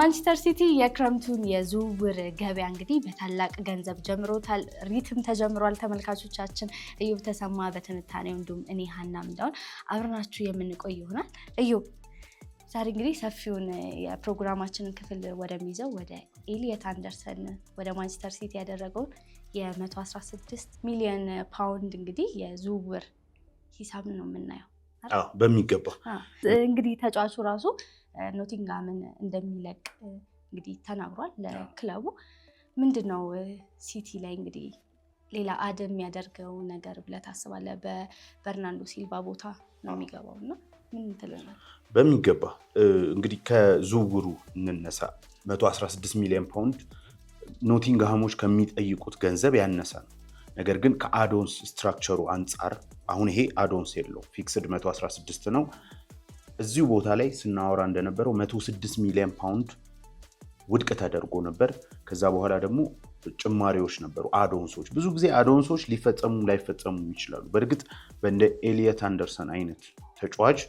ማንቸስተር ሲቲ የክረምቱን የዝውውር ገበያ እንግዲህ በታላቅ ገንዘብ ጀምሮታል። ሪትም ተጀምሯል። ተመልካቾቻችን እዩብ ተሰማ በትንታኔው እንዲሁም እኔ ሀናም እንዳውን አብረናችሁ የምንቆይ ይሆናል። እዩብ ዛሬ እንግዲህ ሰፊውን የፕሮግራማችንን ክፍል ወደሚይዘው ወደ ኤሊየት አንደርሰን ወደ ማንቸስተር ሲቲ ያደረገውን የ116 ሚሊዮን ፓውንድ እንግዲህ የዝውውር ሂሳብ ነው የምናየው። በሚገባ እንግዲህ ተጫዋቹ ራሱ ኖቲንጋምን እንደሚለቅ እንግዲህ ተናግሯል ለክለቡ። ምንድነው ሲቲ ላይ እንግዲህ ሌላ አደም የሚያደርገው ነገር ብለህ ታስባለህ? በበርናንዶ ሲልቫ ቦታ ነው የሚገባውና ምን ትላለህ? በሚገባ እንግዲህ ከዝውውሩ እንነሳ። 116 ሚሊዮን ፓውንድ ኖቲንግሃሞች ከሚጠይቁት ገንዘብ ያነሰ ነው። ነገር ግን ከአዶንስ ስትራክቸሩ አንጻር አሁን ይሄ አዶንስ የለው ፊክስድ 116 ነው። እዚሁ ቦታ ላይ ስናወራ እንደነበረው 106 ሚሊዮን ፓውንድ ውድቅ ተደርጎ ነበር። ከዛ በኋላ ደግሞ ጭማሪዎች ነበሩ፣ አዶንሶች። ብዙ ጊዜ አዶንሶች ሊፈጸሙ ላይፈጸሙ ይችላሉ። በእርግጥ በእንደ ኤሊየት አንደርሰን አይነት ተጫዋች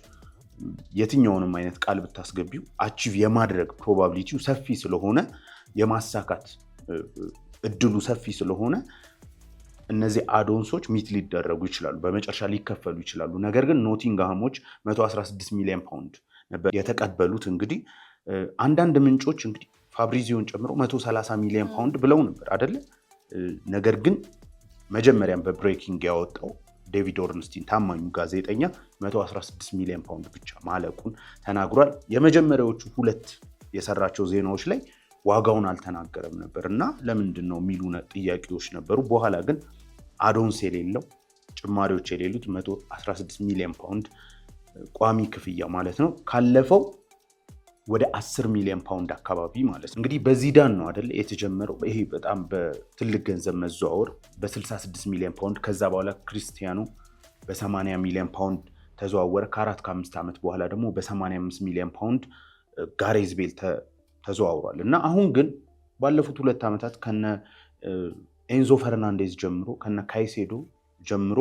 የትኛውንም አይነት ቃል ብታስገቢው አቺቭ የማድረግ ፕሮባቢሊቲው ሰፊ ስለሆነ፣ የማሳካት እድሉ ሰፊ ስለሆነ እነዚህ አዶንሶች ሚት ሊደረጉ ይችላሉ፣ በመጨረሻ ሊከፈሉ ይችላሉ። ነገር ግን ኖቲንግሃሞች 116 ሚሊዮን ፓውንድ ነበር የተቀበሉት። እንግዲህ አንዳንድ ምንጮች እንግዲህ ፋብሪዚዮን ጨምሮ 130 ሚሊዮን ፓውንድ ብለው ነበር አይደለ? ነገር ግን መጀመሪያም በብሬኪንግ ያወጣው ዴቪድ ኦርንስቲን ታማኙ ጋዜጠኛ 116 ሚሊዮን ፓውንድ ብቻ ማለቁን ተናግሯል። የመጀመሪያዎቹ ሁለት የሰራቸው ዜናዎች ላይ ዋጋውን አልተናገረም ነበር እና ለምንድን ነው የሚሉ ጥያቄዎች ነበሩ። በኋላ ግን አዶንስ የሌለው ጭማሪዎች የሌሉት 116 ሚሊዮን ፓውንድ ቋሚ ክፍያ ማለት ነው ካለፈው ወደ 10 ሚሊዮን ፓውንድ አካባቢ ማለት ነው። እንግዲህ በዚዳን ነው አይደለ የተጀመረው ይሄ በጣም በትልቅ ገንዘብ መዘዋወር በ66 ሚሊዮን ፓውንድ። ከዛ በኋላ ክሪስቲያኖ በ80 ሚሊዮን ፓውንድ ተዘዋወረ። ከ4-5 ዓመት በኋላ ደግሞ በ85 ሚሊዮን ፓውንድ ጋሬዝ ቤል ተዘዋውሯል እና አሁን ግን ባለፉት 2 ዓመታት ከነ ኤንዞ ፈርናንዴዝ ጀምሮ ከነ ካይሴዶ ጀምሮ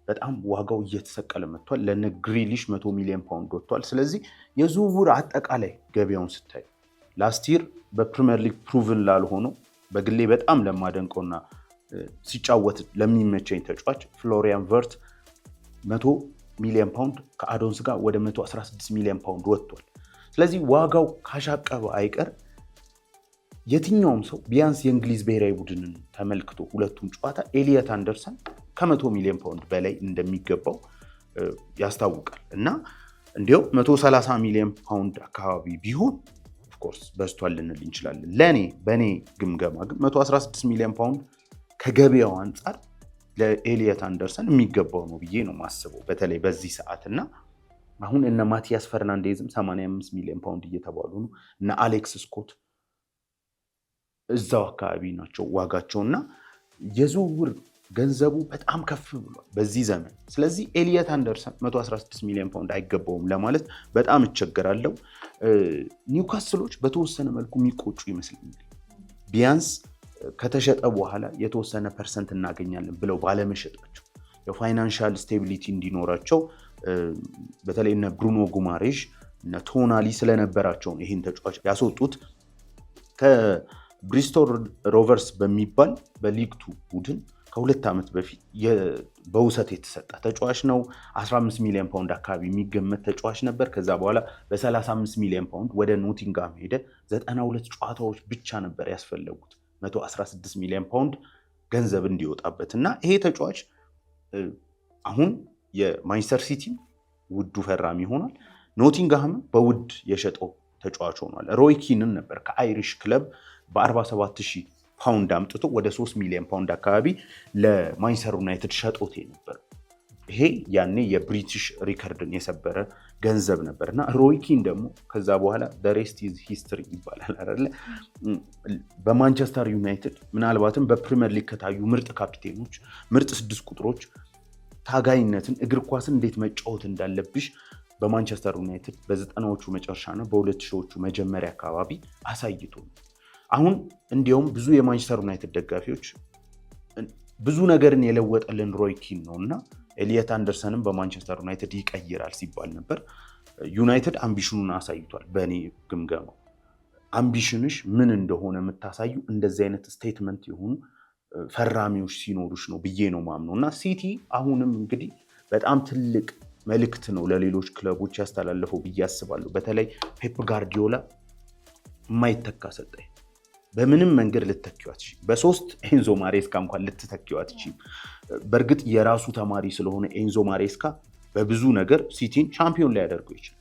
በጣም ዋጋው እየተሰቀለ መጥቷል። ለነ ግሪሊሽ 100 ሚሊዮን ፓውንድ ወጥቷል። ስለዚህ የዝውውር አጠቃላይ ገበያውን ስታይ ላስት ይር በፕሪሚየር ሊግ ፕሩቭን ላልሆነው በግሌ በጣም ለማደንቀውና ሲጫወት ለሚመቸኝ ተጫዋች ፍሎሪያን ቨርት 100 ሚሊዮን ፓውንድ ከአዶንስ ጋር ወደ 116 ሚሊዮን ፓውንድ ወጥቷል። ስለዚህ ዋጋው ካሻቀበ አይቀር የትኛውም ሰው ቢያንስ የእንግሊዝ ብሔራዊ ቡድንን ተመልክቶ ሁለቱም ጨዋታ ኤሊየት አንደርሰን ከ100 ሚሊዮን ፓውንድ በላይ እንደሚገባው ያስታውቃል እና እንዲያው 130 ሚሊዮን ፓውንድ አካባቢ ቢሆን ኦፍኮርስ በዝቷል ልንል እንችላለን። በእኔ ግምገማ ግን 116 ሚሊዮን ፓውንድ ከገበያው አንጻር ለኤሊየት አንደርሰን የሚገባው ነው ብዬ ነው ማስበው፣ በተለይ በዚህ ሰዓት እና አሁን እነ ማቲያስ ፈርናንዴዝም 85 ሚሊዮን ፓውንድ እየተባሉ ነው። እነ አሌክስ ስኮት እዛው አካባቢ ናቸው ዋጋቸውና የዝውውር ገንዘቡ በጣም ከፍ ብሏል በዚህ ዘመን። ስለዚህ ኤሊየት አንደርሰን 116 ሚሊዮን ፓውንድ አይገባውም ለማለት በጣም እቸገራለሁ። ኒውካስሎች በተወሰነ መልኩ የሚቆጩ ይመስለኛል። ቢያንስ ከተሸጠ በኋላ የተወሰነ ፐርሰንት እናገኛለን ብለው ባለመሸጣቸው የፋይናንሻል ስቴቢሊቲ እንዲኖራቸው በተለይ እነ ብሩኖ ጉማሬሽ እነ ቶናሊ ስለነበራቸው ይህን ተጫዋች ያስወጡት። ከብሪስቶል ሮቨርስ በሚባል በሊግ 2 ቡድን ከ2 ዓመት በፊት በውሰት የተሰጠ ተጫዋች ነው። 15 ሚሊዮን ፓውንድ አካባቢ የሚገመት ተጫዋች ነበር። ከዛ በኋላ በ35 ሚሊዮን ፓውንድ ወደ ኖቲንጋም ሄደ። 92 ጨዋታዎች ብቻ ነበር ያስፈለጉት 116 ሚሊዮን ፓውንድ ገንዘብ እንዲወጣበት እና ይሄ ተጫዋች አሁን የማንቸስተር ሲቲ ውዱ ፈራሚ ሆኗል። ኖቲንግሃም በውድ የሸጠው ተጫዋች ሆኗል። ሮይ ኪንን ነበር ከአይሪሽ ክለብ በ47,000 ፓውንድ አምጥቶ ወደ 3 ሚሊዮን ፓውንድ አካባቢ ለማንቸስተር ዩናይትድ ሸጦት ነበር። ይሄ ያኔ የብሪቲሽ ሪከርድን የሰበረ ገንዘብ ነበርና ሮይ ኪን ደግሞ ከዛ በኋላ the rest is history ይባላል አይደለ? በማንቸስተር ዩናይትድ ምናልባትም በፕሪሚየር ሊግ ከታዩ ምርጥ ካፒቴኖች፣ ምርጥ 6 ቁጥሮች ታጋይነትን እግር ኳስን እንዴት መጫወት እንዳለብሽ በማንቸስተር ዩናይትድ በ90ዎቹ መጨረሻና በ2000ዎቹ መጀመሪያ አካባቢ አሳይቶ አሁን እንዲያውም ብዙ የማንቸስተር ዩናይትድ ደጋፊዎች ብዙ ነገርን የለወጠልን ሮይ ኪን ነውና ኤሊየት አንደርሰንም በማንቸስተር ዩናይትድ ይቀይራል ሲባል ነበር። ዩናይትድ አምቢሽኑን አሳይቷል በእኔ ግምገማ። አምቢሽንሽ ምን እንደሆነ የምታሳዩ እንደዚህ አይነት ስቴትመንት የሆኑ ፈራሚዎች ሲኖሩሽ ነው ብዬ ነው ማምነው። እና ሲቲ አሁንም እንግዲህ በጣም ትልቅ መልእክት ነው ለሌሎች ክለቦች ያስተላለፈው ብዬ አስባለሁ። በተለይ ፔፕ ጋርዲዮላ የማይተካ አሰልጣኝ፣ በምንም መንገድ ልትተኪው አትችይም። በ3 ኤንዞ ማሬስካ እንኳን ልትተኪው አትችይም። በእርግጥ የራሱ ተማሪ ስለሆነ ኤንዞ ማሬስካ በብዙ ነገር ሲቲን ሻምፒዮን ሊያደርገው ይችላል።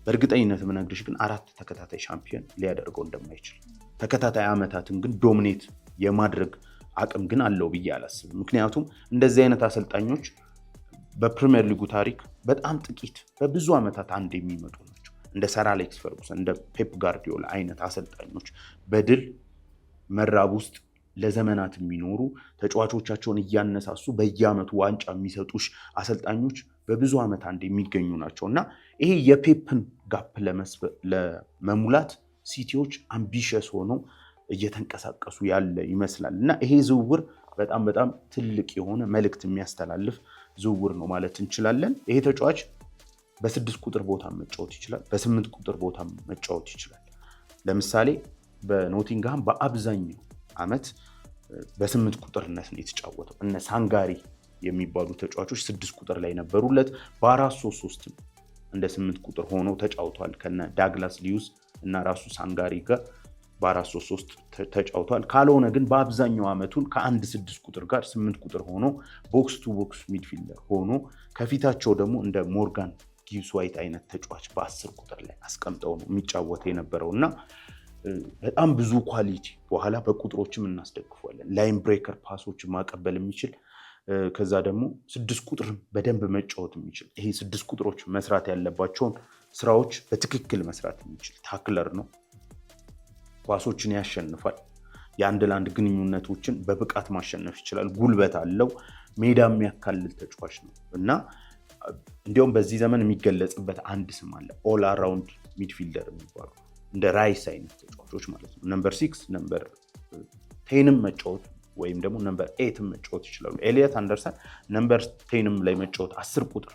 በእርግጠኝነት የምነግርሽ ግን 4 ተከታታይ ሻምፒዮን ሊያደርገው እንደማይችል፣ ተከታታይ ዓመታትን ግን ዶሚኔት የማድረግ አቅም ግን አለው ብዬ አላስብም። ምክንያቱም እንደዚህ አይነት አሰልጣኞች በፕሪሚየር ሊጉ ታሪክ በጣም ጥቂት በብዙ ዓመታት አንድ የሚመጡ ናቸው። እንደ ሰር አሌክስ ፈርጉሰን፣ እንደ ፔፕ ጋርዲዮላ አይነት አሰልጣኞች በድል መራብ ውስጥ ለዘመናት የሚኖሩ ተጫዋቾቻቸውን እያነሳሱ በየዓመቱ ዋንጫ የሚሰጡሽ አሰልጣኞች በብዙ ዓመት አንድ የሚገኙ ናቸው እና ይሄ የፔፕን ጋፕ ለመሙላት ሲቲዎች አምቢሸስ ሆነው እየተንቀሳቀሱ ያለ ይመስላል እና ይሄ ዝውውር በጣም በጣም ትልቅ የሆነ መልእክት የሚያስተላልፍ ዝውውር ነው ማለት እንችላለን። ይሄ ተጫዋች በ6 ቁጥር ቦታ መጫወት ይችላል፣ በ8 ቁጥር ቦታ መጫወት ይችላል። ለምሳሌ በኖቲንግሃም በአብዛኛው ዓመት በ8 ቁጥርነት ነው የተጫወተው። እነ ሳንጋሪ የሚባሉ ተጫዋቾች 6 ቁጥር ላይ ነበሩለት። በ4-3-3 እንደ 8 ቁጥር ሆኖ ተጫውቷል ከነ ዳግላስ ሊዩስ እና ራሱ ሳንጋሪ ጋር በ4-3-3 ተጫውቷል። ካልሆነ ግን በአብዛኛው ዓመቱን ከ1-6 ቁጥር ጋር 8 ቁጥር ሆኖ ቦክስ ቱ ቦክስ ሚድፊልደር ሆኖ ከፊታቸው ደግሞ እንደ ሞርጋን ጊብስ ዋይት አይነት ተጫዋች በ10 ቁጥር ላይ አስቀምጠው ነው የሚጫወት የነበረው እና በጣም ብዙ ኳሊቲ በኋላ በቁጥሮችም እናስደግፏለን። ላይን ብሬከር ፓሶችን ማቀበል የሚችል ከዛ ደግሞ 6 ቁጥር በደንብ መጫወት የሚችል ይሄ 6 ቁጥሮች መስራት ያለባቸውን ስራዎች በትክክል መስራት የሚችል ታክለር ነው። ኳሶችን ያሸንፋል። የአንድ ለአንድ ግንኙነቶችን በብቃት ማሸነፍ ይችላል። ጉልበት አለው። ሜዳ የሚያካልል ተጫዋች ነው እና እንዲሁም በዚህ ዘመን የሚገለጽበት አንድ ስም አለ፣ ኦል አራውንድ ሚድፊልደር የሚባሉ እንደ ራይስ አይነት ተጫዋቾች ማለት ነው። ነምበር 6 ነምበር 10ም መጫወት ወይም ደግሞ ነምበር 8ም መጫወት ይችላሉ። ኤሊየት አንደርሰን ነምበር 10ም ላይ መጫወት 10 ቁጥር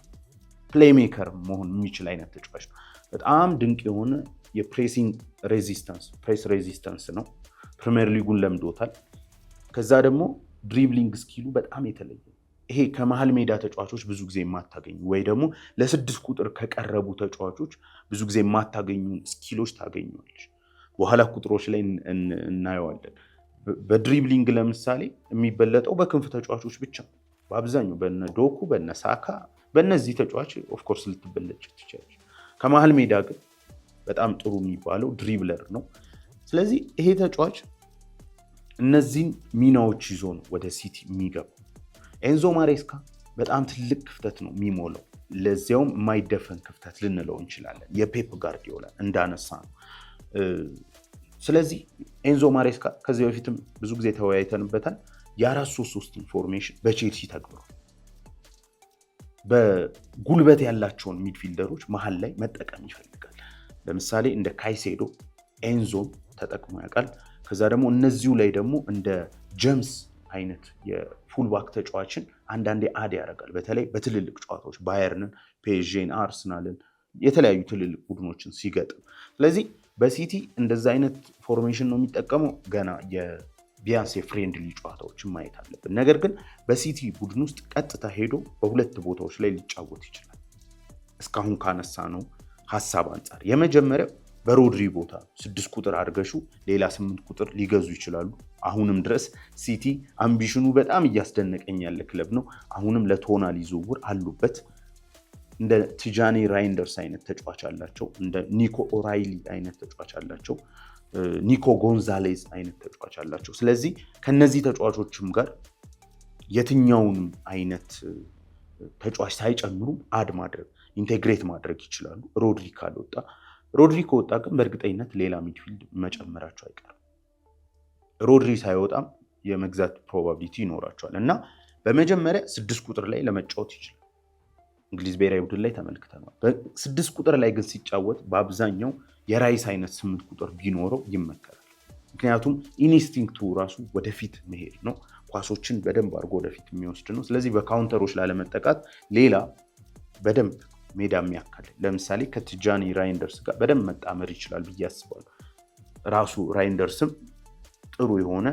ፕሌይሜከር መሆን የሚችል አይነት ተጫዋች ነው። በጣም ድንቅ የሆነ የፕሬሲንግ ሬዚስታንስ ፕሬስ ሬዚስታንስ ነው። ፕሪሚየር ሊጉን ለምዶታል። ከዛ ደግሞ ድሪብሊንግ ስኪሉ በጣም የተለየ፣ ይሄ ከመሃል ሜዳ ተጫዋቾች ብዙ ጊዜ የማታገኙ ወይ ደግሞ ለ6 ቁጥር ከቀረቡ ተጫዋቾች ብዙ ጊዜ የማታገኙን ስኪሎች ታገኘዋለች። በኋላ ቁጥሮች ላይ እናየዋለን። በድሪብሊንግ ለምሳሌ የሚበለጠው በክንፍ ተጫዋቾች ብቻ፣ በአብዛኛው በነ ዶኩ በነ ሳካ በእነዚህ ተጫዋች ኦፍኮርስ ልትበለጭ ትችላለች። ከመሃል ሜዳ ግን በጣም ጥሩ የሚባለው ድሪብለር ነው። ስለዚህ ይሄ ተጫዋች እነዚህን ሚናዎች ይዞ ነው ወደ ሲቲ የሚገባው። ኤንዞ ማሬስካ በጣም ትልቅ ክፍተት ነው የሚሞላው፣ ለዚያውም የማይደፈን ክፍተት ልንለው እንችላለን። የፔፕ ጋርዲዮላ እንዳነሳ ነው። ስለዚህ ኤንዞ ማሬስካ ከዚህ በፊትም ብዙ ጊዜ ተወያይተንበታል። የ4-3-3 ፎርሜሽን በቼልሲ ተግብሯል። በጉልበት ያላቸውን ሚድፊልደሮች መሀል ላይ መጠቀም ይፈልጋል። ለምሳሌ እንደ ካይሴዶ ኤንዞን ተጠቅሞ ያውቃል። ከዛ ደግሞ እነዚሁ ላይ ደግሞ እንደ ጀምስ አይነት የፉልባክ ተጫዋችን አንዳንዴ አድ ያደርጋል። በተለይ በትልልቅ ጨዋታዎች ባየርንን፣ ፔዥን፣ አርሰናልን የተለያዩ ትልልቅ ቡድኖችን ሲገጥም። ስለዚህ በሲቲ እንደዛ አይነት ፎርሜሽን ነው የሚጠቀመው። ገና ቢያንስ የፍሬንድሊ ጨዋታዎችን ማየት አለብን። ነገር ግን በሲቲ ቡድን ውስጥ ቀጥታ ሄዶ በሁለት ቦታዎች ላይ ሊጫወት ይችላል። እስካሁን ካነሳ ነው ሀሳብ አንጻር የመጀመሪያው በሮድሪ ቦታ 6 ቁጥር አድርገሹ ሌላ 8 ቁጥር ሊገዙ ይችላሉ። አሁንም ድረስ ሲቲ አምቢሽኑ በጣም እያስደነቀኝ ያለ ክለብ ነው። አሁንም ለቶናሊ ዝውውር አሉበት። እንደ ቲጃኒ ራይንደርስ አይነት ተጫዋች አላቸው። እንደ ኒኮ ኦራይሊ አይነት ተጫዋች አላቸው። ኒኮ ጎንዛሌዝ አይነት ተጫዋች አላቸው። ስለዚህ ከነዚህ ተጫዋቾችም ጋር የትኛውንም አይነት ተጫዋች ሳይጨምሩ አድ ማድረግ ኢንቴግሬት ማድረግ ይችላሉ። ሮድሪ ከወጣ ግን በእርግጠኝነት ሌላ ሚድፊልድ መጨመራቸው አይቀርም። ሮድሪ ሳይወጣም የመግዛት ፕሮባቢሊቲ ይኖራቸዋል እና በመጀመሪያ 6 ቁጥር ላይ ለመጫወት ይችላል። እንግሊዝ ብሔራዊ ቡድን ላይ ተመልክተናል። በ6 ቁጥር ላይ ግን ሲጫወት በአብዛኛው የራይስ አይነት 8 ቁጥር ቢኖረው ይመከራል። ምክንያቱም ኢንስቲንክቱ ራሱ ወደፊት መሄድ ነው። ኳሶችን በደንብ አድርጎ ወደፊት የሚወስድ ነው። ስለዚህ በካውንተሮች ላለመጠቃት ሌላ በደንብ ሜዳ የሚያካል ለምሳሌ ከቲጃኒ ራይንደርስ ጋር በደንብ መጣመር ይችላል ብዬ አስባለሁ። ራሱ ራይንደርስም ጥሩ የሆነ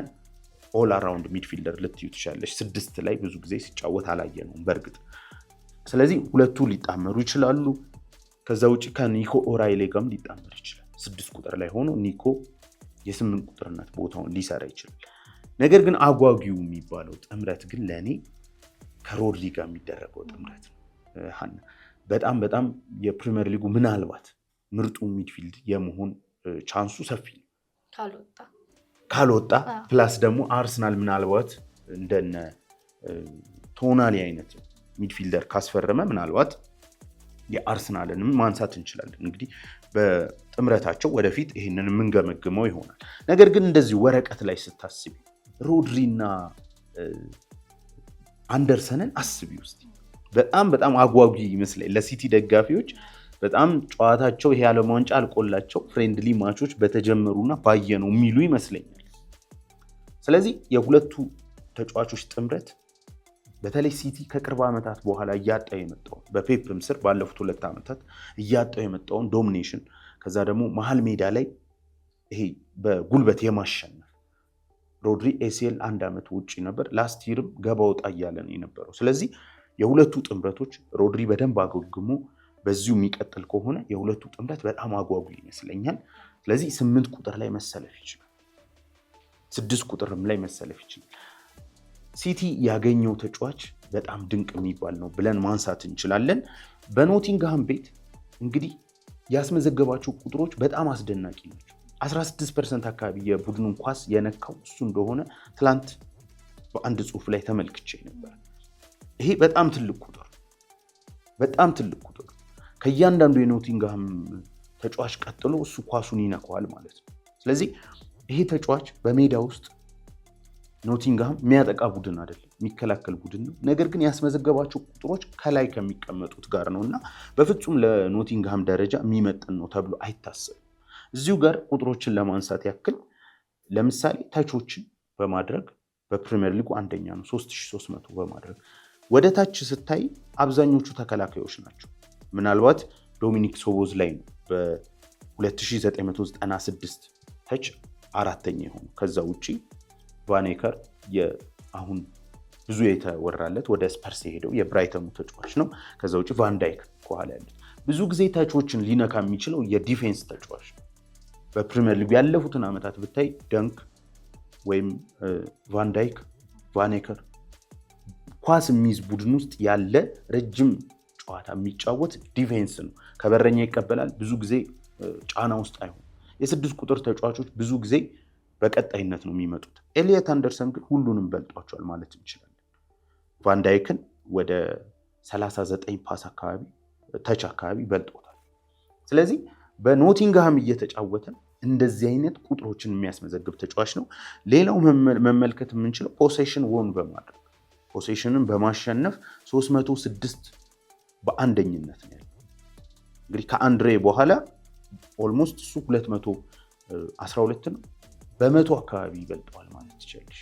ኦል አራውንድ ሚድፊልደር ልትዩ ትችላለች። 6 ላይ ብዙ ጊዜ ሲጫወት አላየነውም በእርግጥ። ስለዚህ ሁለቱ ሊጣመሩ ይችላሉ። ከዛ ውጪ ከኒኮ ኦራይሌ ጋርም ሊጣመር ይችላል። 6 ቁጥር ላይ ሆኖ ኒኮ የ8 ቁጥርነት ቦታውን ሊሰራ ይችላል። ነገር ግን አጓጊው የሚባለው ጥምረት ግን ለእኔ ከሮድሪ ጋር የሚደረገው ጥምረት ነው። በጣም በጣም የፕሪሚየር ሊጉ ምናልባት ምርጡ ሚድፊልድ የመሆን ቻንሱ ሰፊ ነው ካልወጣ። ፕላስ ደግሞ አርሰናል ምናልባት እንደነ ቶናሊ አይነት ሚድፊልደር ካስፈረመ ምናልባት የአርሰናልንም ማንሳት እንችላለን። እንግዲህ በጥምረታቸው ወደፊት ይህንን የምንገመግመው ይሆናል። ነገር ግን እንደዚህ ወረቀት ላይ ስታስቢ ሮድሪና አንደርሰንን አስቢ ውስጥ በጣም በጣም አጓጊ ይመስላል ለሲቲ ደጋፊዎች። በጣም ጨዋታቸው ይሄ ዓለም ዋንጫ አልቆላቸው ፍሬንድሊ ማቾች በተጀመሩና ባየነው የሚሉ ይመስለኛል። ስለዚህ የሁለቱ ተጫዋቾች ጥምረት በተለይ ሲቲ ከቅርብ ዓመታት በኋላ እያጣው የመጣውን በፔፕም ስር ባለፉት 2 ዓመታት እያጣው የመጣውን ዶሚኔሽን ከዛ ደግሞ መሀል ሜዳ ላይ ይሄ በጉልበት የማሸነፍ ሮድሪ ኤሲኤል 1 ዓመት ውጪ ነበር። ላስት ይርም ገባ ወጣ እያለ ነው የነበረው። ስለዚህ የሁለቱ ጥምረቶች ሮድሪ በደንብ አገግሞ በዚሁ የሚቀጥል ከሆነ የሁለቱ ጥምረት በጣም አጓጉ ይመስለኛል። ስለዚህ 8 ቁጥር ላይ መሰለፍ ይችላል፣ 6 ቁጥርም ላይ መሰለፍ ይችላል። ሲቲ ያገኘው ተጫዋች በጣም ድንቅ የሚባል ነው ብለን ማንሳት እንችላለን። በኖቲንግሃም ቤት እንግዲህ ያስመዘገባቸው ቁጥሮች በጣም አስደናቂ ናቸው። 16% አካባቢ የቡድኑን ኳስ የነካው እሱ እንደሆነ ትላንት በአንድ ጽሑፍ ላይ ተመልክቼ ነበር። ይሄ በጣም ትልቅ ቁጥር ከእያንዳንዱ የኖቲንግሃም ተጫዋች ቀጥሎ እሱ ኳሱን ይነካዋል ማለት ነው። ስለዚህ ይሄ ተጫዋች በሜዳ ውስጥ ኖቲንግሃም የሚያጠቃ ቡድን አይደለም፣ የሚከላከል ቡድን ነው። ነገር ግን ያስመዘገባቸው ቁጥሮች ከላይ ከሚቀመጡት ጋር ነው እና በፍጹም ለኖቲንግሃም ደረጃ የሚመጥን ነው ተብሎ አይታሰብም። እዚሁ ጋር ቁጥሮችን ለማንሳት ያክል ለምሳሌ ታቾችን በማድረግ በፕሪሚየር ሊጉ አንደኛ ነው፣ 3300 በማድረግ ወደ ታች ስታይ አብዛኞቹ ተከላካዮች ናቸው። ምናልባት ዶሚኒክ ሶቦዝ ላይ ነው በ2996 ታች አራተኛ የሆኑ። ከዛ ውጪ ቫኔከር አሁን ብዙ የተወራለት ወደ ስፐርስ የሄደው የብራይተኑ ተጫዋች ነው። ከዛ ውጪ ቫንዳይክ ከኋላ ያለ ብዙ ጊዜ ታቾችን ሊነካ የሚችለው የዲፌንስ ተጫዋች ነው። በፕሪሚየር ሊግ ያለፉትን ዓመታት ብታይ ደንክ ወይም ቫንዳይክ፣ ቫኔከር ኳስ የሚይዝ ቡድን ውስጥ ያለ ረጅም ጨዋታ የሚጫወት ዲፌንስ ነው። ከበረኛ ይቀበላል፣ ብዙ ጊዜ ጫና ውስጥ አይሆን። የ6 ቁጥር ተጫዋቾች ብዙ ጊዜ በቀጣይነት ነው የሚመጡት። ኤሊየት አንደርሰን ግን ሁሉንም በልጧቸዋል ማለት እንችላለን። ቫንዳይክን ወደ 39 ፓስ አካባቢ ተች አካባቢ በልጦታል። ስለዚህ በኖቲንግሃም እየተጫወተ እንደዚህ አይነት ቁጥሮችን የሚያስመዘግብ ተጫዋች ነው። ሌላው መመልከት የምንችለው ፖሴሽን ወን በማድረግ ፖሴሽንን በማሸነፍ 306 በአንደኝነት ነው ያለው። እንግዲህ ከአንድሬ በኋላ ኦልሞስት እሱ 212 ነው፣ በመቶ አካባቢ ይበልጠዋል ማለት ትችላለሽ።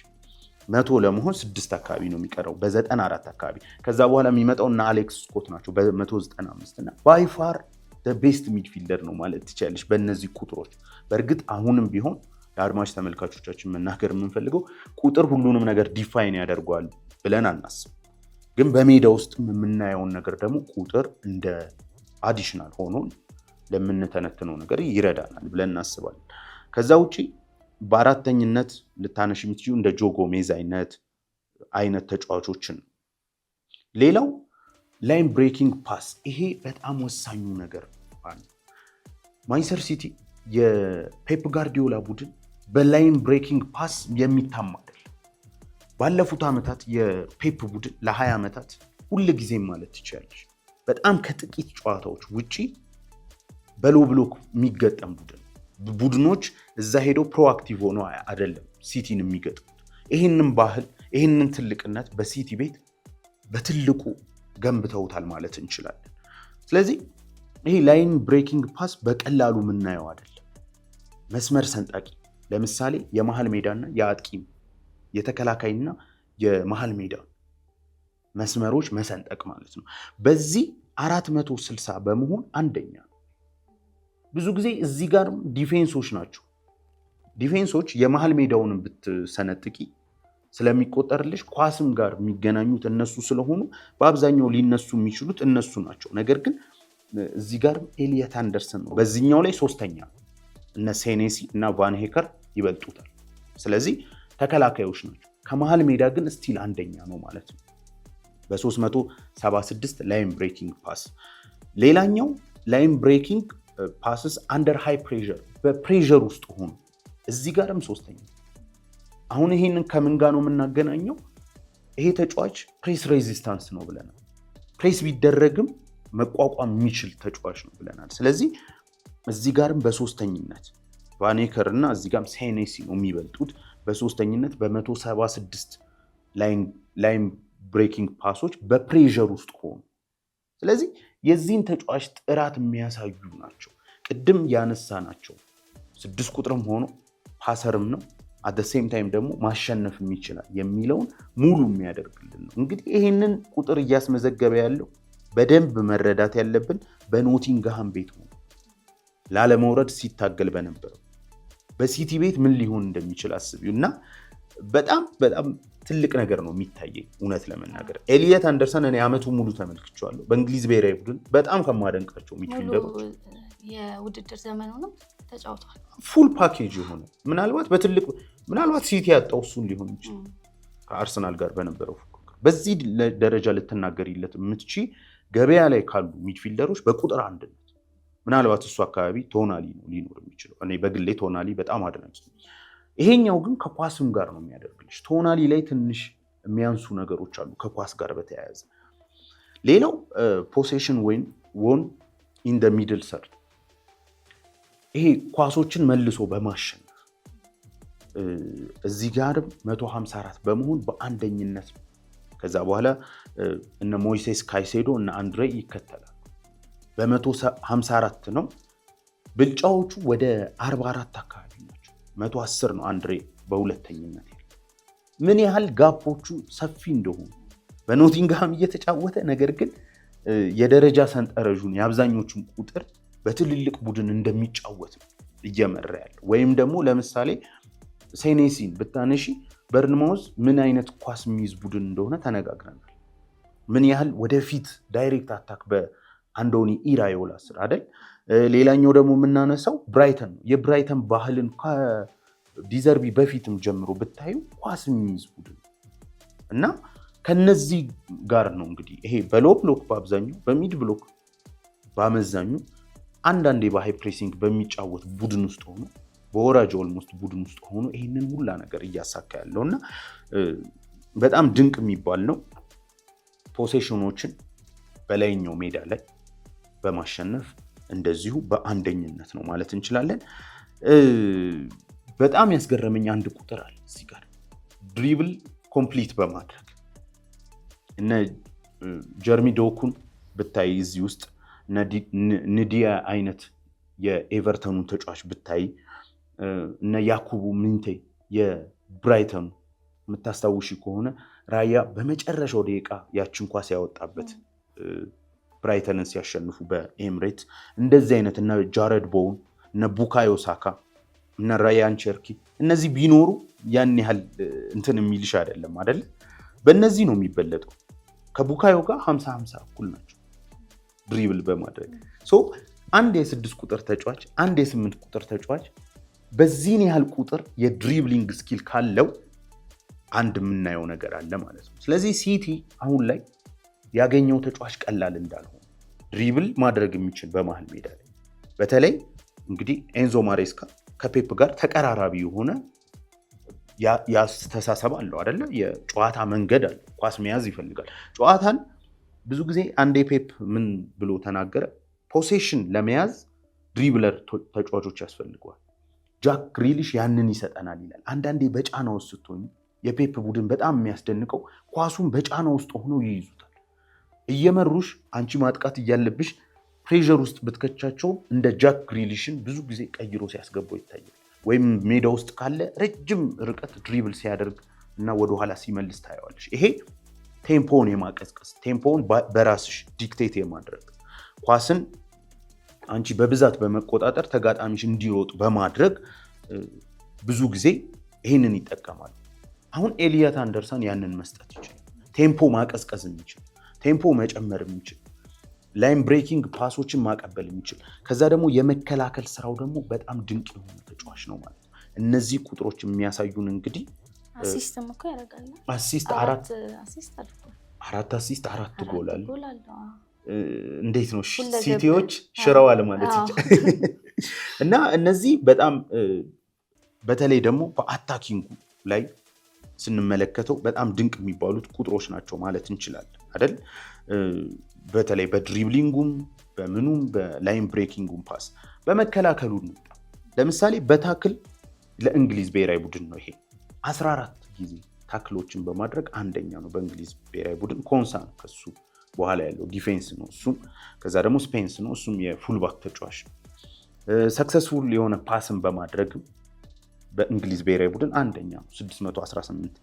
100 ለመሆን 6 አካባቢ ነው የሚቀረው በ94 አካባቢ። ከዛ በኋላ የሚመጣው እና አሌክስ ስኮት ናቸው በ195 እና ባይፋር ቤስት ሚድፊልደር ነው ማለት ትችላለሽ በእነዚህ ቁጥሮች። በእርግጥ አሁንም ቢሆን ለአድማጭ ተመልካቾቻችን መናገር የምንፈልገው ቁጥር ሁሉንም ነገር ዲፋይን ያደርገዋል ብለን አናስብ፣ ግን በሜዳ ውስጥ የምናየውን ነገር ደግሞ ቁጥር እንደ አዲሽናል ሆኖ ለምንተነትነው ነገር ይረዳናል ብለን እናስባለን። ከዛ ውጪ በአራተኝነት ልታነሽ የምትችይው እንደ ጆ ጎሜዝ አይነት ተጫዋቾችን። ሌላው ላይን ብሬኪንግ ፓስ፣ ይሄ በጣም ወሳኙ ነገር ነው። ማንቸስተር ሲቲ የፔፕ ጋርዲዮላ ቡድን በላይን ብሬኪንግ ፓስ የሚታማ አይደለም። ባለፉት ዓመታት የፔፕ ቡድን ለ20 ዓመታት ሁል ጊዜም ማለት ትችላለች በጣም ከጥቂት ጨዋታዎች ውጪ በሎ ብሎክ የሚገጠም ቡድኖች እዛ ሄደው ፕሮአክቲቭ ሆኖ አይደለም ሲቲን የሚገጥሙት። ይህንን ባህል ይህንን ትልቅነት በሲቲ ቤት በትልቁ ገንብተውታል ማለት እንችላለን። ስለዚህ ይሄ ላይን ብሬኪንግ ፓስ በቀላሉ የምናየው አይደለም። መስመር ሰንጣቂ ለምሳሌ የመሃል ሜዳና የአጥቂ የተከላካይና የመሃል ሜዳ መስመሮች መሰንጠቅ ማለት ነው። በዚህ 460 በመሆን አንደኛ ነው። ብዙ ጊዜ እዚህ ጋር ዲፌንሶች ናቸው ዲፌንሶች የመሃል ሜዳውን ብትሰነጥቂ ስለሚቆጠርልሽ ኳስም ጋር የሚገናኙት እነሱ ስለሆኑ በአብዛኛው ሊነሱ የሚችሉት እነሱ ናቸው። ነገር ግን እዚህ ጋር ኤሊየት አንደርሰን ነው በዚህኛው ላይ ሶስተኛ፣ እነ ሴኔሲ እና ቫን ሄከር ይበልጡታል። ስለዚህ ተከላካዮች ናቸው። ከመሃል ሜዳ ግን ስቲል አንደኛ ነው ማለት ነው በ376 ላይን ብሬኪንግ ፓስ። ሌላኛው ላይን ብሬኪንግ ፓስስ አንደር ሃይ ፕሬዠር፣ በፕሬዠር ውስጥ ሆኑ እዚህ ጋርም ሶስተኛ። አሁን ይሄንን ከምን ጋር ነው የምናገናኘው? ይሄ ተጫዋች ፕሬስ ሬዚስታንስ ነው ብለናል። ፕሬስ ቢደረግም መቋቋም የሚችል ተጫዋች ነው ብለናል። ስለዚህ እዚህ ጋርም በሶስተኝነት ቫኔከር እና እዚህ ጋርም ሴኔሲ ነው የሚበልጡት በሶስተኝነት በ176 ላይን ብሬኪንግ ፓሶች በፕሬዠር ውስጥ ሆኑ። ስለዚህ የዚህን ተጫዋች ጥራት የሚያሳዩ ናቸው። ቅድም ያነሳ ናቸው 6 ቁጥርም ሆኖ ፓሰርም ነው አት ሴም ታይም ደግሞ ማሸነፍ ይችላል የሚለውን ሙሉ የሚያደርግልን ነው። እንግዲህ ይህንን ቁጥር እያስመዘገበ ያለው በደንብ መረዳት ያለብን በኖቲንግሃም ቤት ሆኖ ላለመውረድ ሲታገል በነበረው በሲቲ ቤት ምን ሊሆን እንደሚችል አስቢው እና በጣም በጣም ትልቅ ነገር ነው የሚታየኝ። እውነት ለመናገር ኤሊየት አንደርሰን እኔ ዓመቱ ሙሉ ተመልክቼዋለሁ። በእንግሊዝ ብሔራዊ ቡድን በጣም ከማደንቃቸው ሚድፊልደሮች የውድድር ዘመኑ ነው ተጫውቷል። ፉል ፓኬጅ የሆነ ምናልባት ሲቲ ያጣው እሱን ሊሆን ይችላል ከአርሰናል ጋር በነበረው ፉክክር። በዚህ ደረጃ ልትናገሪለት የምትቺ ገበያ ላይ ካሉ ሚድፊልደሮች በቁጥር አንድነት ምናልባት እሱ አካባቢ ቶናሊ ነው ሊኖር የሚችለው። እኔ በግሌ ቶናሊ በጣም አድናቂ ነኝ። ይሄኛው ግን ከኳስም ጋር ነው የሚያደርግልሽ። ቶናሊ ላይ ትንሽ የሚያንሱ ነገሮች አሉ ከኳስ ጋር በተያያዘ። ሌላው ፖሴሽን ወን ኢን ደ ሚድል ሰርድ፣ ይሄ ኳሶችን መልሶ በማሸነፍ እዚህ ጋርም 154 በመሆን በአንደኝነት ነው። ከዛ በኋላ እነ ሞይሴስ ካይሴዶ እና አንድሬ ይከተላል በ154 ነው። ብልጫዎቹ ወደ 44 አካባቢ ናቸው። 110 ነው አንድሬ በሁለተኝነት። ምን ያህል ጋፖቹ ሰፊ እንደሆኑ በኖቲንግሃም እየተጫወተ ነገር ግን የደረጃ ሰንጠረዡን የአብዛኞቹን ቁጥር በትልልቅ ቡድን እንደሚጫወት ነው እየመራ ያለው። ወይም ደግሞ ለምሳሌ ሴኔሲን ብታነሺ በርንማውዝ ምን አይነት ኳስ የሚይዝ ቡድን እንደሆነ ተነጋግረናል። ምን ያህል ወደፊት ዳይሬክት አታክ በአንዶኒ ኢራዮላ ስር አይደል። ሌላኛው ደግሞ የምናነሳው ብራይተን ነው። የብራይተን ባህልን ከዲዘርቢ በፊትም ጀምሮ ብታዩ ኳስ የሚይዝ ቡድን እና ከነዚህ ጋር ነው እንግዲህ ይሄ በሎ ብሎክ በአብዛኛው በሚድ ብሎክ በአመዛኙ አንዳንዴ በሃይ ፕሬሲንግ በሚጫወት ቡድን ውስጥ ሆኖ በወራጅ ኦልሞስት ቡድን ውስጥ ሆኖ ይህንን ሁላ ነገር እያሳካ ያለው እና በጣም ድንቅ የሚባል ነው። ፖሴሽኖችን በላይኛው ሜዳ ላይ በማሸነፍ እንደዚሁ በአንደኝነት ነው ማለት እንችላለን። በጣም ያስገረመኝ አንድ ቁጥር አለ እዚህ ጋር ድሪብል ኮምፕሊት በማድረግ እነ ጀርሚ ዶኩን ብታይ እዚህ ውስጥ ንዲያ አይነት የኤቨርተኑን ተጫዋች ብታይ እነ ያኩቡ ሚንቴ የብራይተኑ የምታስታውሺ ከሆነ ራያ በመጨረሻው ደቂቃ ያችን ኳስ ያወጣበት ብራይተንን ሲያሸንፉ በኤምሬት እንደዚህ አይነት እነ ጃረድ ቦውን እነ ቡካዮ ሳካ እነ ራያን ቸርኪ እነዚህ ቢኖሩ ያን ያህል እንትን የሚልሽ አይደለም አይደል? በእነዚህ ነው የሚበለጠው። ከቡካዮ ጋር 50-50 እኩል ናቸው ድሪብል በማድረግ አንድ የ6 ቁጥር ተጫዋች አንድ የ8 ቁጥር ተጫዋች በዚህን ያህል ቁጥር የድሪብሊንግ ስኪል ካለው አንድ የምናየው ነገር አለ ማለት ነው። ስለዚህ ሲቲ አሁን ላይ ያገኘው ተጫዋች ቀላል እንዳልሆነ ድሪብል ማድረግ የሚችል በመሃል ሜዳ ላይ በተለይ እንግዲህ ኤንዞ ማሬስካ ከፔፕ ጋር ተቀራራቢ የሆነ ያስተሳሰብ አለው አይደለ? የጨዋታ መንገድ አለ። ኳስ መያዝ ይፈልጋል። ጨዋታን ብዙ ጊዜ አንዴ ፔፕ ምን ብሎ ተናገረ? ፖሴሽን ለመያዝ ድሪብለር ተጫዋቾች ያስፈልገዋል። ጃክ ግሪሊሽ ያንን ይሰጠናል ይላል። አንዳንዴ በጫና ውስጥ ስትሆኝ የፔፕ ቡድን በጣም የሚያስደንቀው ኳሱን በጫና ውስጥ ሆነው ይይዙታል። እየመሩሽ አንቺ ማጥቃት እያለብሽ ፕሬዠር ውስጥ ብትከቻቸው እንደ ጃክ ግሪሊሽን ብዙ ጊዜ ቀይሮ ሲያስገባው ይታያል። ወይም ሜዳ ውስጥ ካለ ረጅም ርቀት ድሪብል ሲያደርግ እና ወደኋላ ሲመልስ ታየዋለሽ። ይሄ ቴምፖውን የማቀዝቀዝ ቴምፖውን በራስሽ ዲክቴት የማድረግ ኳስን አንቺ በብዛት በመቆጣጠር ተጋጣሚሽ እንዲሮጥ በማድረግ ብዙ ጊዜ ይህንን ይጠቀማሉ። አሁን ኤሊየት አንደርሰን ያንን መስጠት ይችላል። ቴምፖ ማቀዝቀዝ የሚችል፣ ቴምፖ መጨመር የሚችል፣ ላይን ብሬኪንግ ፓሶችን ማቀበል የሚችል፣ ከዛ ደግሞ የመከላከል ስራው ደግሞ በጣም ድንቅ የሆነ ተጫዋች ነው ማለት ነው። እነዚህ ቁጥሮች የሚያሳዩን እንግዲህ አሲስትም እኮ ያደርጋል። አሲስት አራት አሲስት 4 ጎል አለ። እንዴት ነው ሲቲዎች ሽረዋል ማለት ይቻላል። እና እነዚህ በጣም በተለይ ደግሞ በአታኪንጉ ላይ ስንመለከተው በጣም ድንቅ የሚባሉት ቁጥሮች ናቸው ማለት እንችላለን አይደል? በተለይ በድሪብሊንጉም በምኑም በላይን ብሬኪንጉም ፓስ በመከላከሉ ነው። ለምሳሌ በታክል ለእንግሊዝ ብሔራዊ ቡድን ነው ይሄ 14 ጊዜ ታክሎችን በማድረግ አንደኛ ነው በእንግሊዝ ብሔራዊ ቡድን። ኮንሳ ነው ከሱ በኋላ ያለው ዲፌንስ ነው እሱም። ከዛ ደግሞ ስፔንስ ነው እሱም የፉልባክ ተጫዋች ነው። ሰክሰስፉል የሆነ ፓስን በማድረግ በእንግሊዝ ብሔራዊ ቡድን አንደኛ ነው 618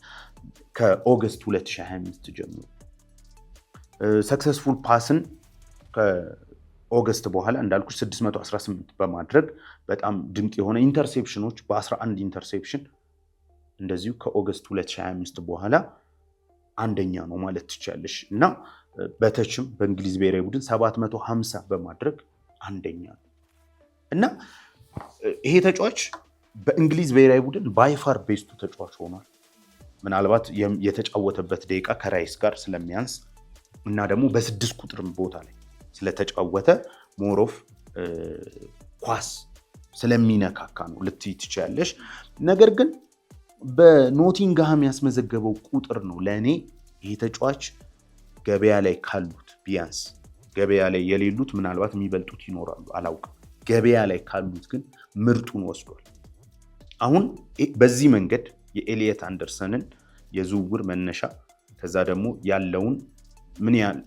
ከኦገስት 2025 ጀምሮ። ሰክሰስፉል ፓስን ከኦገስት በኋላ እንዳልኩ 618 በማድረግ በጣም ድንቅ የሆነ ኢንተርሴፕሽኖች በ11 ኢንተርሴፕሽን እንደዚሁ ከኦገስት 2025 በኋላ አንደኛ ነው ማለት ትችላለሽ። እና በተችም በእንግሊዝ ብሔራዊ ቡድን 750 በማድረግ አንደኛ ነው። እና ይሄ ተጫዋች በእንግሊዝ ብሔራዊ ቡድን ባይፋር ቤስቱ ተጫዋች ሆኗል። ምናልባት የተጫወተበት ደቂቃ ከራይስ ጋር ስለሚያንስ እና ደግሞ በ6 ቁጥር ቦታ ላይ ስለተጫወተ ሞሮፍ ኳስ ስለሚነካካ ነው ልትይ ትችያለሽ። ነገር ግን በኖቲንግሃም ያስመዘገበው ቁጥር ነው ለእኔ ይሄ ተጫዋች ገበያ ላይ ካሉት ቢያንስ ገበያ ላይ የሌሉት ምናልባት የሚበልጡት ይኖራሉ አላውቅም። ገበያ ላይ ካሉት ግን ምርጡን ወስዷል። አሁን በዚህ መንገድ የኤሊየት አንደርሰንን የዝውውር መነሻ ከዛ ደግሞ ያለውን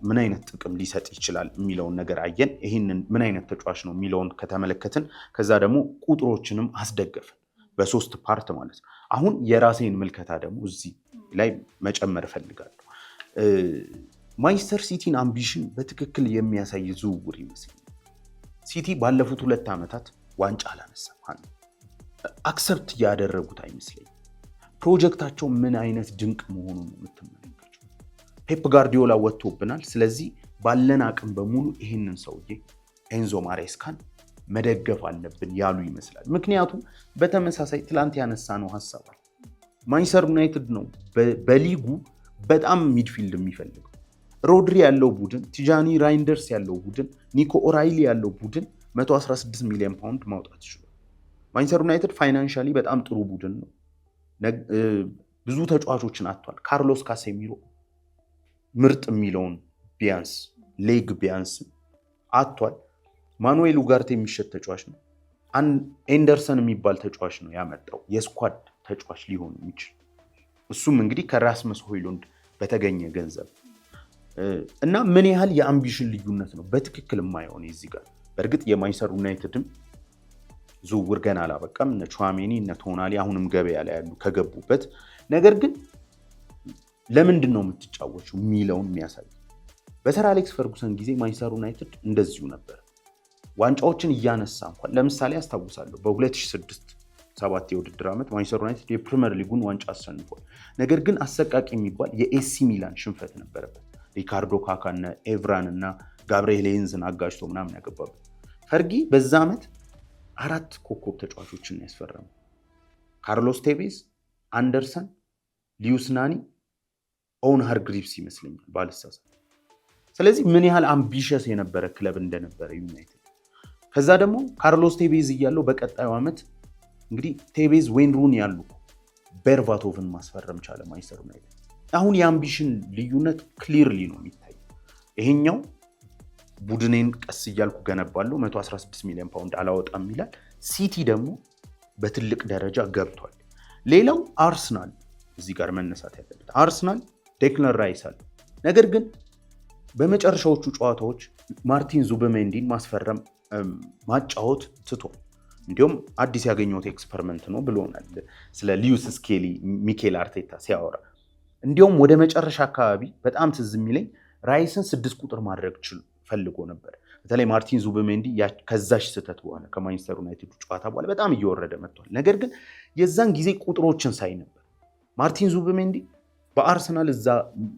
ምን አይነት ጥቅም ሊሰጥ ይችላል የሚለውን ነገር አየን። ይህንን ምን አይነት ተጫዋች ነው የሚለውን ከተመለከትን ከዛ ደግሞ ቁጥሮችንም አስደገፍን በ3 ፓርት ማለት ነው። አሁን የራሴን ምልከታ ደግሞ እዚህ ላይ መጨመር እፈልጋለሁ። ማንቸስተር ሲቲን አምቢሽን በትክክል የሚያሳይ ዝውውር ይመስለኛል። ሲቲ ባለፉት 2 ዓመታት ዋንጫ አላነሳም። አክሰፕት ያደረጉት አይመስለኝም። ፕሮጀክታቸው ምን አይነት ድንቅ መሆኑን ነው የምትመለከቱት። ፔፕ ጋርዲዮላ ወጥቶብናል፣ ስለዚህ ባለን አቅም በሙሉ ይህንን ሰውዬ ኤንዞ ማሬስካን መደገፍ አለብን ያሉ ይመስላል። ምክንያቱም በተመሳሳይ ትላንት ያነሳነው ሀሳብ አለ። ማንቸስተር ዩናይትድ ነው በሊጉ በጣም ሚድፊልድ የሚፈልገው። ሮድሪ ያለው ቡድን፣ ቲጃኒ ራይንደርስ ያለው ቡድን፣ ኒኮ ኦራይሊ ያለው ቡድን 116 ሚሊዮን ፓውንድ ማውጣት ይችላል። ማንቸስተር ዩናይትድ ፋይናንሻሊ በጣም ጥሩ ቡድን ነው። ብዙ ተጫዋቾችን አጥቷል። ካርሎስ ካሴሚሮ ምርጥ የሚለውን ቢያንስ ሌግ ቢያንስ አጥቷል። ማኑኤል ኡጋርቴ የሚሸጥ ተጫዋች ነው። ኤንደርሰን የሚባል ተጫዋች ነው ያመጣው የስኳድ ተጫዋች ሊሆን የሚችል እሱም እንግዲህ ከራስመስ ሆይሉንድ በተገኘ ገንዘብ እና ምን ያህል የአምቢሽን ልዩነት ነው በትክክል የማይሆን እዚህ ጋር። በእርግጥ የማንቸስተር ዩናይትድም ዝውውር ገና አላበቃም። እነ ቹዋሜኒ እነ ቶናሊ አሁንም ገበያ ላይ ያሉ ከገቡበት። ነገር ግን ለምንድን ነው የምትጫወችው የሚለውን የሚያሳይ በሰር አሌክስ ፈርጉሰን ጊዜ ማንቸስተር ዩናይትድ እንደዚሁ ነበር። ዋንጫዎችን እያነሳ እንኳን ለምሳሌ አስታውሳለሁ በ2006-7 የውድድር ዓመት ማንቸስተር ዩናይትድ የፕሪሚየር ሊጉን ዋንጫ አሸንፏል። ነገር ግን አሰቃቂ የሚባል የኤሲ ሚላን ሽንፈት ነበረበት። ሪካርዶ ካካ እና ኤቭራን እና ጋብርኤል ሄንዝን አጋጅቶ ምናምን ያገባበት ፈርጊ በዛ ዓመት 4 ኮከብ ተጫዋቾችን ያስፈረሙ። ካርሎስ ቴቬዝ፣ አንደርሰን፣ ሊዩስ ናኒ፣ ኦውን ሃርግሪቭስ ይመስለኛል ባልሳሳት። ስለዚህ ምን ያህል አምቢሸስ የነበረ ክለብ እንደነበረ ዩናይትድ። ከዛ ደግሞ ካርሎስ ቴቬዝ እያለው በቀጣዩ ዓመት እንግዲህ ቴቬዝ፣ ዌይን ሩኒ ያሉ ቤርቫቶቭን ማስፈረም ቻለ ማንቸስተር ዩናይትድ። አሁን የአምቢሽን ልዩነት ክሊርሊ ነው የሚታየው። ይሄኛው ቡድኔን ቀስ እያልኩ ገነባለሁ 116 ሚሊዮን ፓውንድ አላወጣም ይላል። ሲቲ ደግሞ በትልቅ ደረጃ ገብቷል። ሌላው አርሰናል እዚህ ጋር መነሳት ያለበት አርሰናል ዴክላን ራይስ አለ። ነገር ግን በመጨረሻዎቹ ጨዋታዎች ማርቲን ዙበሜንዲን ማስፈረም ማጫወት ትቷል። እንዲሁም አዲስ ያገኘሁት ኤክስፐሪመንት ነው ብሎናል ስለ ሊዩስ ስኬሊ ሚኬል አርቴታ ሲያወራ። እንዲሁም ወደ መጨረሻ አካባቢ በጣም ትዝ የሚለኝ ራይስን 6 ቁጥር ማድረግ ፈልጎ ነበር። በተለይ ማርቲን ዙቢሜንዲ ከዛሽ ስህተት በኋላ ከማንቸስተር ዩናይትድ ጨዋታ በኋላ በጣም እየወረደ መጥቷል። ነገር ግን የዛን ጊዜ ቁጥሮችን ሳይ ነበር ማርቲን ዙቢሜንዲ በአርሰናል እዛ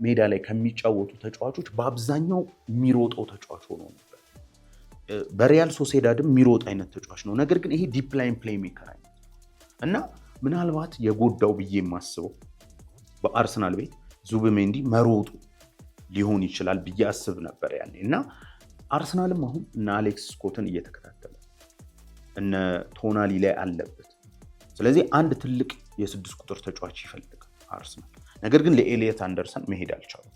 ሜዳ ላይ ከሚጫወቱ ተጫዋቾች በአብዛኛው የሚሮጠው ተጫዋች ሆኖ ነበር። በሪያል ሶሴዳድም የሚሮጥ አይነት ተጫዋች ነው። ነገር ግን ይሄ ዲፕ ላይን ፕሌይ ሜከር አይነት እና ምናልባት የጎዳው ብዬ የማስበው በአርሰናል ቤት ዙቢሜንዲ መሮጡ ሊሆን ይችላል ብዬ አስብ ነበር ያኔ። እና አርሰናልም አሁን እነ አሌክስ ስኮትን እየተከታተለ እነ ቶናሊ ላይ አለበት። ስለዚህ አንድ ትልቅ የ6 ቁጥር ተጫዋች ይፈልጋል አርሰናል። ነገር ግን ለኤሊየት አንደርሰን መሄድ አልቻሉም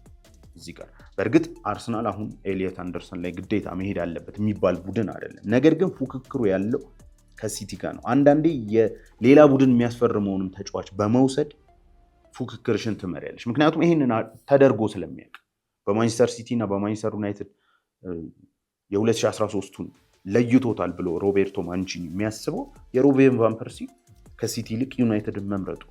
እዚህ ጋር። በእርግጥ አርሰናል አሁን ኤሊየት አንደርሰን ላይ ግዴታ መሄድ አለበት የሚባል ቡድን አይደለም። ነገር ግን ፉክክሩ ያለው ከሲቲ ጋር ነው። አንዳንዴ የሌላ ቡድን የሚያስፈርመውንም ተጫዋች በመውሰድ ፉክክርሽን ትመሪያለሽ። ምክንያቱም ይህንን ተደርጎ ስለሚያውቅ በማንቸስተር ሲቲ እና በማንቸስተር ዩናይትድ የ2013ቱን ለይቶታል ብሎ ሮቤርቶ ማንቺኒ የሚያስበው የሩቤን ቫን ፐርሲ ከሲቲ ይልቅ ዩናይትድን መምረጡ።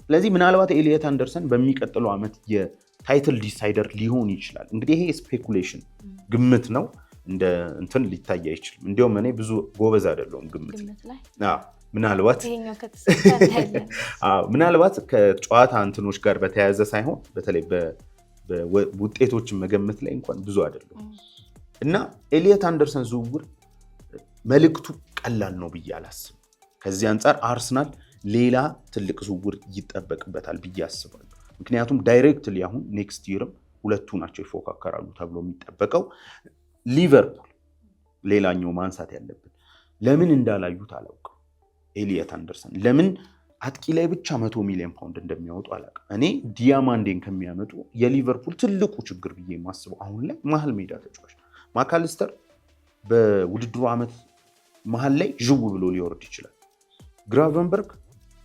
ስለዚህ ምናልባት ኤሊየት አንደርሰን በሚቀጥለው ዓመት የታይትል ዲሳይደር ሊሆን ይችላል። እንግዲህ ይሄ ስፔኩሌሽን ግምት ነው፣ እንደ እንትን ሊታይ አይችልም። እንዲያውም እኔ ብዙ ጎበዝ አይደለሁም ግምት ላይ። ምናልባት ከጨዋታ እንትኖች ጋር በተያያዘ ሳይሆን በተለይ ውጤቶችን መገመት ላይ እንኳን ብዙ አይደለም እና ኤሊየት አንደርሰን ዝውውር መልእክቱ ቀላል ነው ብዬ አላስብም። ከዚህ አንጻር አርሰናል ሌላ ትልቅ ዝውውር ይጠበቅበታል ብዬ አስባለሁ። ምክንያቱም ዳይሬክትሊ አሁን ኔክስት ይርም ሁለቱ ናቸው ይፎካከራሉ ተብሎ የሚጠበቀው። ሊቨርፑል ሌላኛው ማንሳት ያለብን ለምን እንዳላዩት አላውቅም። ኤሊየት አንደርሰን ለምን አጥቂ ላይ ብቻ 100 ሚሊዮን ፓውንድ እንደሚያወጡ አላውቅም። እኔ ዲያማንዴን ከሚያመጡ የሊቨርፑል ትልቁ ችግር ብዬ የማስበው አሁን ላይ መሀል ሜዳ ተጫዋች ማካሊስተር በውድድሩ ዓመት መሀል ላይ ዥው ብሎ ሊወርድ ይችላል። ግራቨንበርግ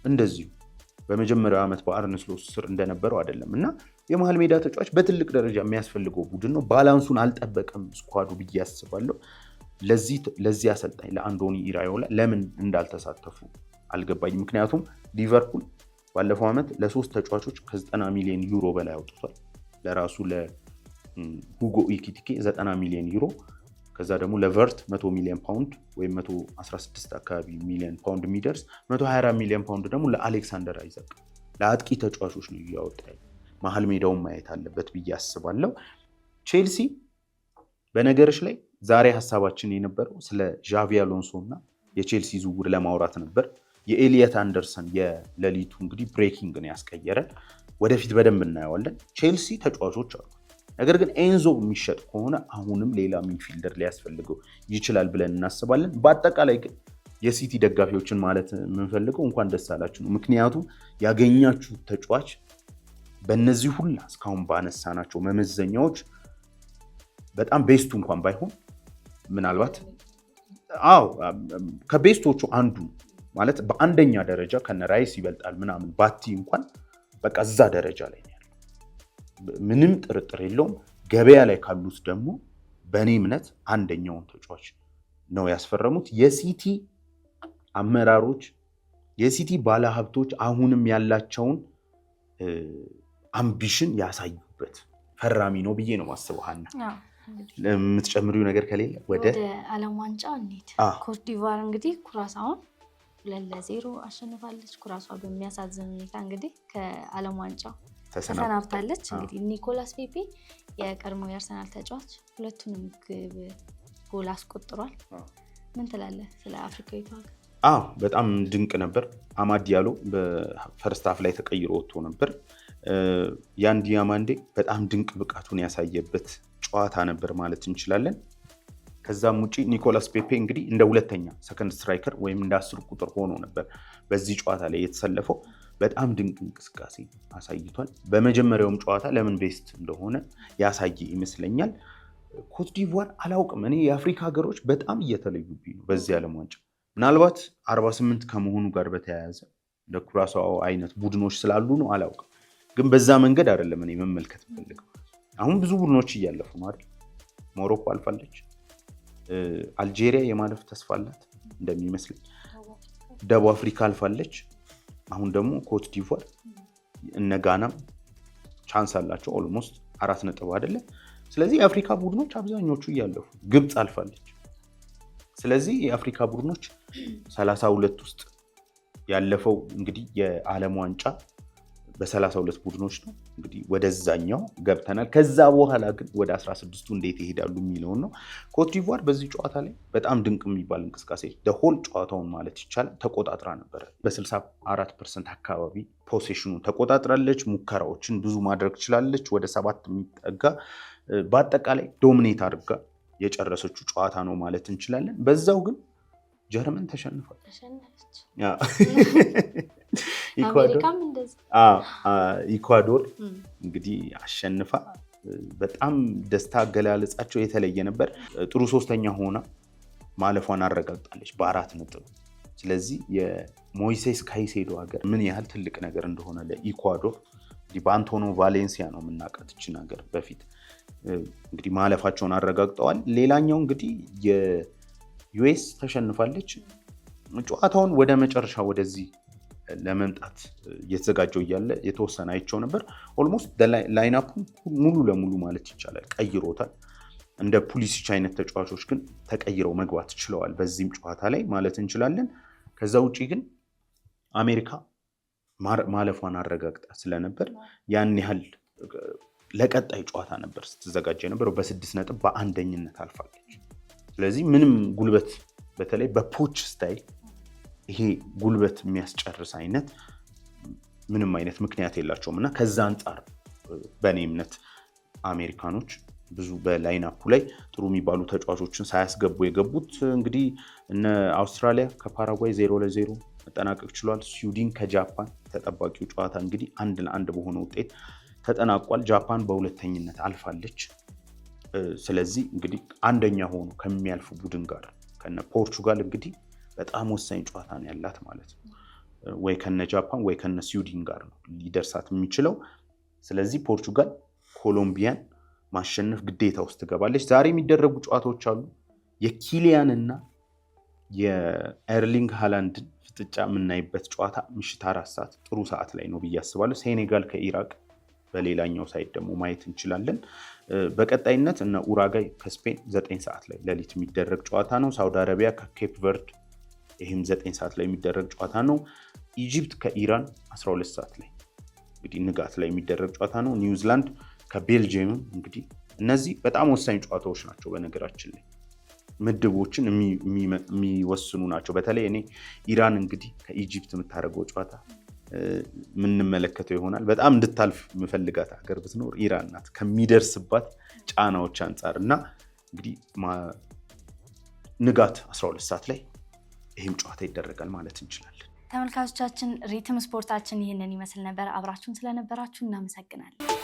እንደዚሁ በመጀመሪያው ዓመት በአርነ ስሎት ስር እንደነበረው አይደለም እና የመሀል ሜዳ ተጫዋች በትልቅ ደረጃ የሚያስፈልገው ቡድን ነው። ባላንሱን አልጠበቀም ስኳዱ ብዬ አስባለሁ። ለዚህ አሰልጣኝ ለአንዶኒ ኢራዮላ ለምን እንዳልተሳተፉ አልገባኝም። ምክንያቱም ሊቨርፑል ባለፈው ዓመት ለ3 ተጫዋቾች ከ90 ሚሊዮን ዩሮ በላይ አውጥቷል። ለራሱ ለሁጎ ኢኪቲኬ 90 ሚሊዮን ዩሮ፣ ከዛ ደግሞ ለቨርት 100 ሚሊዮን ፓውንድ ወይም 116 አካባቢ ሚሊዮን ፓውንድ የሚደርስ 124 ሚሊዮን ፓውንድ ደግሞ ለአሌክሳንደር አይዛክ ለአጥቂ ተጫዋቾች ነው እያወጣ። መሀል ሜዳውን ማየት አለበት ብዬ አስባለሁ። ቼልሲ በነገሮች ላይ ዛሬ ሀሳባችን የነበረው ስለ ዣቪ አሎንሶ እና የቼልሲ ዝውውር ለማውራት ነበር። የኤሊየት አንደርሰን የሌሊቱ እንግዲህ ብሬኪንግ ነው ያስቀየረን። ወደፊት በደንብ እናየዋለን። ቼልሲ ተጫዋቾች አሉ። ነገር ግን ኤንዞ የሚሸጥ ከሆነ አሁንም ሌላ ሚድፊልደር ሊያስፈልገው ይችላል ብለን እናስባለን። በአጠቃላይ ግን የሲቲ ደጋፊዎችን ማለት የምንፈልገው እንኳን ደስ አላችሁ ነው። ምክንያቱም ያገኛችሁት ተጫዋች በእነዚህ ሁላ እስካሁን ባነሳናቸው መመዘኛዎች በጣም ቤስቱ እንኳን ባይሆን ምናልባት ከቤስቶቹ አንዱ ማለት በአንደኛ ደረጃ ከነ ራይስ ይበልጣል ምናምን ባቲ እንኳን በቃ እዛ ደረጃ ላይ ነው ያለው። ምንም ጥርጥር የለውም። ገበያ ላይ ካሉት ደግሞ በእኔ እምነት አንደኛውን ተጫዋች ነው ያስፈረሙት። የሲቲ አመራሮች፣ የሲቲ ባለሀብቶች አሁንም ያላቸውን አምቢሽን ያሳዩበት ፈራሚ ነው ብዬ ነው ማስበው። ሀና የምትጨምሪው ነገር ከሌለ ወደ ዓለም ዋንጫ እንሂድ። ኮት ዲቫር እንግዲህ ኩራሳውን 2-0 አሸንፋለች። ኩራሷ በሚያሳዝን ሁኔታ እንግዲህ ከዓለም ዋንጫው ተሰናብታለች። እንግዲህ ኒኮላስ ፔፔ የቀድሞ የአርሰናል ተጫዋች ሁለቱንም ጎል አስቆጥሯል። ምን ትላለህ ስለ አፍሪካዊቷ ሀገር? በጣም ድንቅ ነበር። አማድ ዲያሎ በፈርስት ሃፍ ላይ ተቀይሮ ወጥቶ ነበር። ያን ዲያማንዴ በጣም ድንቅ ብቃቱን ያሳየበት ጨዋታ ነበር ማለት እንችላለን። ከዛም ውጪ ኒኮላስ ፔፔ እንግዲህ እንደ ሁለተኛ ሰከንድ ስትራይከር ወይም እንደ 10 ቁጥር ሆኖ ነበር በዚህ ጨዋታ ላይ የተሰለፈው። በጣም ድንቅ እንቅስቃሴ አሳይቷል። በመጀመሪያውም ጨዋታ ለምን ቤስት እንደሆነ ያሳየ ይመስለኛል። ኮት ዲቯር አላውቅም እኔ የአፍሪካ ሀገሮች በጣም እየተለዩብኝ ነው በዚህ ዓለም ዋንጫ። ምናልባት 48 ከመሆኑ ጋር በተያያዘ እንደ ኩራሳው አይነት ቡድኖች ስላሉ ነው አላውቅም። ግን በዛ መንገድ አይደለም እኔ መመልከት ፈልገው። አሁን ብዙ ቡድኖች እያለፉ ነው አይደል? ሞሮኮ አልፋለች። አልጄሪያ የማለፍ ተስፋ አላት እንደሚመስለኝ። ደቡብ አፍሪካ አልፋለች። አሁን ደግሞ ኮት ዲቯር እነ ጋናም ቻንስ አላቸው። ኦልሞስት 4 ነጥብ አይደለ? ስለዚህ የአፍሪካ ቡድኖች አብዛኞቹ እያለፉ ግብፅ አልፋለች። ስለዚህ የአፍሪካ ቡድኖች 32 ውስጥ ያለፈው እንግዲህ የዓለም ዋንጫ በ32 ቡድኖች ነው። እንግዲህ ወደዛኛው ገብተናል። ከዛ በኋላ ግን ወደ 16ቱ እንዴት ይሄዳሉ የሚለውን ነው። ኮት ዲቯር በዚህ ጨዋታ ላይ በጣም ድንቅ የሚባል እንቅስቃሴ ደሆል ጨዋታውን ማለት ይቻላል ተቆጣጥራ ነበረ። በ64% አካባቢ ፖሴሽኑን ተቆጣጥራለች። ሙከራዎችን ብዙ ማድረግ ችላለች። ወደ 7 የሚጠጋ በአጠቃላይ ዶሚኔት አድርጋ የጨረሰችው ጨዋታ ነው ማለት እንችላለን። በዛው ግን ጀርመን ተሸንፏል። ኢኳዶር እንግዲህ አሸንፋ በጣም ደስታ አገላለጻቸው የተለየ ነበር። ጥሩ ሶስተኛ ሆና ማለፏን አረጋግጣለች በ4 ነጥብ። ስለዚህ የሞይሴስ ካይሴዶ ሀገር ምን ያህል ትልቅ ነገር እንደሆነ ለኢኳዶር በአንቶኖ ቫሌንሲያ ነው የምናውቃት ይችን ሀገር በፊት እንግዲህ ማለፋቸውን አረጋግጠዋል። ሌላኛው እንግዲህ የዩኤስ ተሸንፋለች። ጨዋታውን ወደ መጨረሻ ወደዚህ ለመምጣት እየተዘጋጀው እያለ የተወሰነ አይቸው ነበር። ኦልሞስት ላይናፑን ሙሉ ለሙሉ ማለት ይቻላል ቀይሮታል። እንደ ፑሊሲች አይነት ተጫዋቾች ግን ተቀይረው መግባት ችለዋል በዚህም ጨዋታ ላይ ማለት እንችላለን። ከዛ ውጪ ግን አሜሪካ ማለፏን አረጋግጣ ስለነበር ያን ያህል ለቀጣይ ጨዋታ ነበር ስትዘጋጀ ነበር። በ6 ነጥብ በአንደኝነት አልፋለች። ስለዚህ ምንም ጉልበት በተለይ በፖች ስታይል ይሄ ጉልበት የሚያስጨርስ አይነት ምንም አይነት ምክንያት የላቸውም እና ከዛ አንጻር በእኔ እምነት አሜሪካኖች ብዙ በላይናፑ ላይ ጥሩ የሚባሉ ተጫዋቾችን ሳያስገቡ የገቡት እንግዲህ እነ አውስትራሊያ ከፓራጓይ 0-0 መጠናቀቅ ችሏል። ስዊድን ከጃፓን ተጠባቂው ጨዋታ እንግዲህ 1-1 በሆነ ውጤት ተጠናቋል። ጃፓን በሁለተኝነት አልፋለች። ስለዚህ እንግዲህ አንደኛ ሆኖ ከሚያልፉ ቡድን ጋር ከነ ፖርቹጋል እንግዲህ በጣም ወሳኝ ጨዋታ ነው ያላት ማለት ነው። ወይ ከነ ጃፓን ወይ ከነ ስዊድን ጋር ነው ሊደርሳት የሚችለው። ስለዚህ ፖርቹጋል ኮሎምቢያን ማሸነፍ ግዴታ ውስጥ ትገባለች። ዛሬ የሚደረጉ ጨዋታዎች አሉ። የኪሊያን እና የኤርሊንግ ሃላንድን ፍጥጫ የምናይበት ጨዋታ ምሽት 4 ሰዓት ጥሩ ሰዓት ላይ ነው ብዬ አስባለሁ። ሴኔጋል ከኢራቅ በሌላኛው ሳይድ ደግሞ ማየት እንችላለን። በቀጣይነት እነ ኡራጋይ ከስፔን 9 ሰዓት ላይ ሌሊት የሚደረግ ጨዋታ ነው። ሳውዲ አረቢያ ከኬፕ ቨርድ ይህም 9 ሰዓት ላይ የሚደረግ ጨዋታ ነው። ኢጂፕት ከኢራን 12 ሰዓት ላይ እንግዲህ ንጋት ላይ የሚደረግ ጨዋታ ነው። ኒውዚላንድ ከቤልጅየም እንግዲህ እነዚህ በጣም ወሳኝ ጨዋታዎች ናቸው። በነገራችን ላይ ምድቦችን የሚወስኑ ናቸው። በተለይ እኔ ኢራን እንግዲህ ከኢጂፕት የምታደርገው ጨዋታ የምንመለከተው ይሆናል። በጣም እንድታልፍ የምፈልጋት ሀገር ብትኖር ኢራን ናት ከሚደርስባት ጫናዎች አንጻር እና እንግዲህ ንጋት 12 ሰዓት ላይ ይህም ጨዋታ ይደረጋል ማለት እንችላለን። ተመልካቾቻችን ሪትም ስፖርታችን ይህንን ይመስል ነበር። አብራችሁን ስለነበራችሁ እናመሰግናለን።